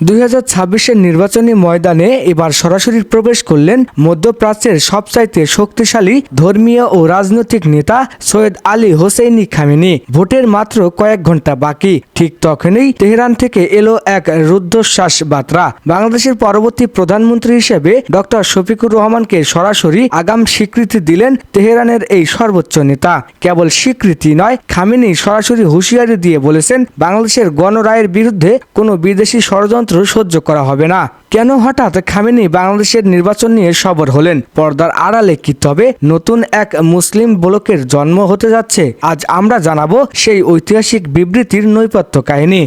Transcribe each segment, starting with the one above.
2026-এর নির্বাচনী ময়দানে এবার সরাসরি প্রবেশ করলেন মধ্যপ্রাচ্যের সবচাইতে শক্তিশালী ধর্মীয় ও রাজনৈতিক নেতা সৈয়দ আলী হোসেইনি খামেনি। ভোটের মাত্র কয়েক ঘন্টা বাকি, ঠিক তখনই তেহরান থেকে এলো এক রুদ্ধশ্বাস বার্তা। বাংলাদেশের পরবর্তী প্রধানমন্ত্রী হিসেবে ডক্টর শফিকুর রহমানকে সরাসরি আগাম স্বীকৃতি দিলেন তেহরানের এই সর্বোচ্চ নেতা। কেবল স্বীকৃতি নয়, খামেনি সরাসরি হুঁশিয়ারি দিয়ে বলেছেন বাংলাদেশের গণরায়ের বিরুদ্ধে কোনো বিদেশি ষড়যন্ত্র সহ্য করা হবে না। কেন হঠাৎ খামেনি বাংলাদেশের নির্বাচন নিয়ে সরব হলেন? পর্দার আড়ালে কি তবে নতুন এক মুসলিম ব্লকের জন্ম হতে যাচ্ছে? আজ আমরা জানাবো সেই ঐতিহাসিক বিবৃতির নৈপথ্য কাহিনী।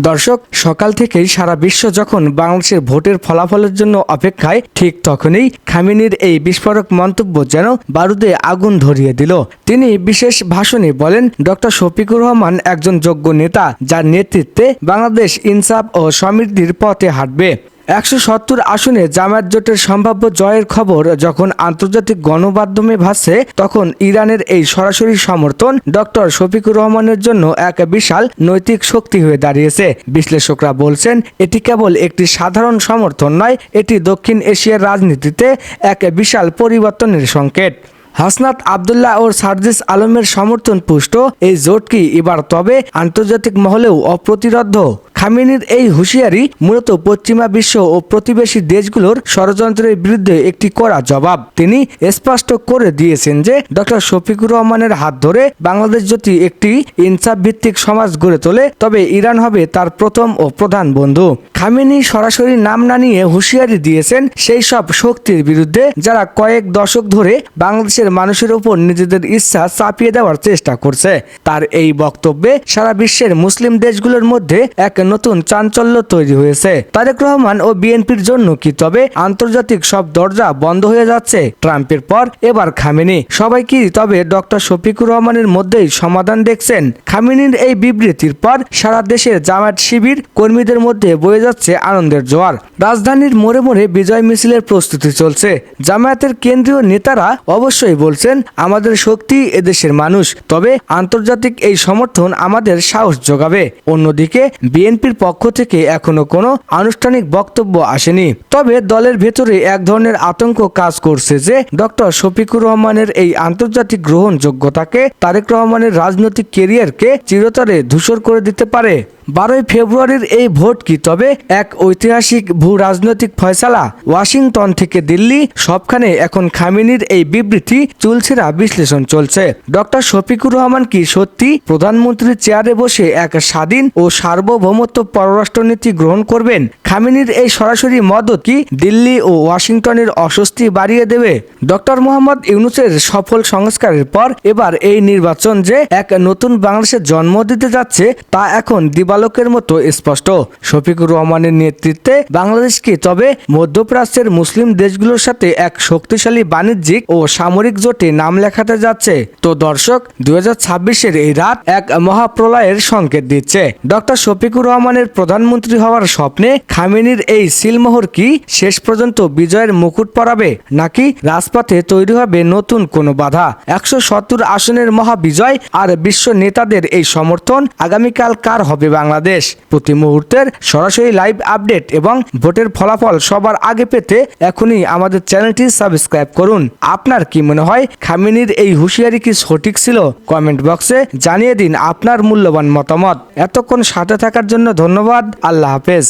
দর্শক, সকাল থেকেই সারা বিশ্ব যখন বাংলাদেশের ভোটের ফলাফলের জন্য অপেক্ষায়, ঠিক তখনই খামেনির এই বিস্ফোরক মন্তব্য যেন বারুদে আগুন ধরিয়ে দিল। তিনি বিশেষ ভাষণে বলেন, ডক্টর শফিকুর রহমান একজন যোগ্য নেতা, যার নেতৃত্বে বাংলাদেশ ইনসাফ ও সমৃদ্ধির পথে হাঁটবে। 170 আসনে জামায়াত জোটের সম্ভাব্য জয়ের খবর যখন আন্তর্জাতিক গণমাধ্যমে ভাসছে, তখন ইরানের এই সরাসরি সমর্থন ডক্টর শফিকুর রহমানের জন্য এক বিশাল নৈতিক শক্তি হয়ে দাঁড়িয়েছে। বিশ্লেষকরা বলছেন, এটি কেবল একটি সাধারণ সমর্থন নয়, এটি দক্ষিণ এশিয়ার রাজনীতিতে এক বিশাল পরিবর্তনের সংকেত। হাসনাত আবদুল্লাহ ও সার্জিস আলমের সমর্থন পুষ্ট এই জোট কি এবার তবে আন্তর্জাতিক মহলেও অপ্রতিরোধ্য? খামেনির এই হুঁশিয়ারি মূলত পশ্চিমা বিশ্ব ও প্রতিবেশী দেশগুলোর ষড়যন্ত্রের বিরুদ্ধে একটি কড়া জবাব। তিনি স্পষ্ট করে দিয়েছেন যে ডক্টর শফিকুর রহমানের হাত ধরে বাংলাদেশ যদি একটি ইনসাফ ভিত্তিক সমাজ গড়ে তোলে, তবে ইরান হবে তার প্রথম ও প্রধান বন্ধু। খামেনি সরাসরি নাম না নিয়ে হুঁশিয়ারি দিয়েছেন সেই সব শক্তির বিরুদ্ধে যারা কয়েক দশক ধরে বাংলাদেশের মানুষের উপর নিজেদের ইচ্ছা চাপিয়ে দেওয়ার চেষ্টা করছে। তার এই বক্তব্যে সারা বিশ্বের মুসলিম দেশগুলোর মধ্যে এক নতুন চাঞ্চল্য তৈরি হয়েছে। তারেক রহমান ও বিএনপির জন্য কি তবে আন্তর্জাতিক সব দরজা বন্ধ হয়ে যাচ্ছে? ট্রাম্পের পর এবার খামেনি। সবাই কি তবে ডক্টর শফিকুর রহমানের মধ্যেই সমাধান দেখছেন? খামেনির এই বিবৃতির পর সারা দেশের জামায়াত শিবির কর্মীদের মধ্যে বয়ে যাচ্ছে আনন্দের জোয়ার। রাজধানীর মোড়ে মোড়ে বিজয় মিছিলের প্রস্তুতি চলছে। জামায়াতের কেন্দ্রীয় নেতারা অবশ্যই বলছেন, আমাদের শক্তি এদেশের মানুষ, তবে আন্তর্জাতিক এই সমর্থন আমাদের সাহস যোগাবে। অন্যদিকে বিএনপির পক্ষ থেকে এখনো কোনো আনুষ্ঠানিক বক্তব্য আসেনি, তবে দলের ভেতরে এক ধরনের আতঙ্ক কাজ করছে যে ডক্টর শফিকুর রহমানের এই আন্তর্জাতিক গ্রহণযোগ্যতাকে তারেক রহমানের রাজনৈতিক ক্যারিয়ারকে চিরতরে ধূসর করে দিতে পারে। 12 ফেব্রুয়ারির এই ভোট কি তবে এক ঐতিহাসিক ভূ রাজনৈতিক ফয়সালা? ওয়াশিংটন থেকে দিল্লি, সবখানে এখন খামেনির এই বিবৃতি চুলছেরা বিশ্লেষণ চলছে। ডক্টর শফিকুর রহমান কি সত্যি প্রধানমন্ত্রীর চেয়ারে বসে এক স্বাধীন ও সার্বভৌমত্ব পররাষ্ট্রনীতি গ্রহণ করবেন? খামেনির এই সরাসরি মদত কি দিল্লি ও ওয়াশিংটনের অস্বস্তি বাড়িয়ে দেবে? ডক্টর মোহাম্মদ ইউনূসের সফল সংস্কারের পর এবার এই নির্বাচন যে এক নতুন বাংলাদেশের জন্ম দিতে যাচ্ছে, তা এখন দিবালোকের মতো স্পষ্ট। শফিকুর রহমানের নেতৃত্বে বাংলাদেশকে তবে মধ্যপ্রাচ্যের মুসলিম দেশগুলোর সাথে এক শক্তিশালী বাণিজ্যিক ও সামরিক জোটে নাম লেখাতে যাচ্ছে। তো দর্শক, 2026-এর এই রাত এক মহাপ্রলয়ের সংকেত দিচ্ছে। ডক্টর শফিকুর রহমানের প্রধানমন্ত্রী হওয়ার স্বপ্নে খামেনির এই সিলমোহর কি শেষ পর্যন্ত বিজয়ের মুকুট পরাবে, নাকি রাজপথে তৈরি হবে নতুন কোনো বাধা? 170 আসনের মহাবিজয় আর বিশ্ব নেতাদের এই সমর্থন, আগামীকাল কার হবে বাংলাদেশ? প্রতি মুহূর্তের সরাসরি লাইভ আপডেট এবং ভোটের ফলাফল সবার আগে পেতে এখনই আমাদের চ্যানেলটি সাবস্ক্রাইব করুন। আপনার কি মনে হয়, খামেনির এই হুঁশিয়ারি কি সঠিক ছিল? কমেন্ট বক্সে জানিয়ে দিন আপনার মূল্যবান মতামত। এতক্ষণ সাথে থাকার জন্য ধন্যবাদ। আল্লাহ হাফেজ।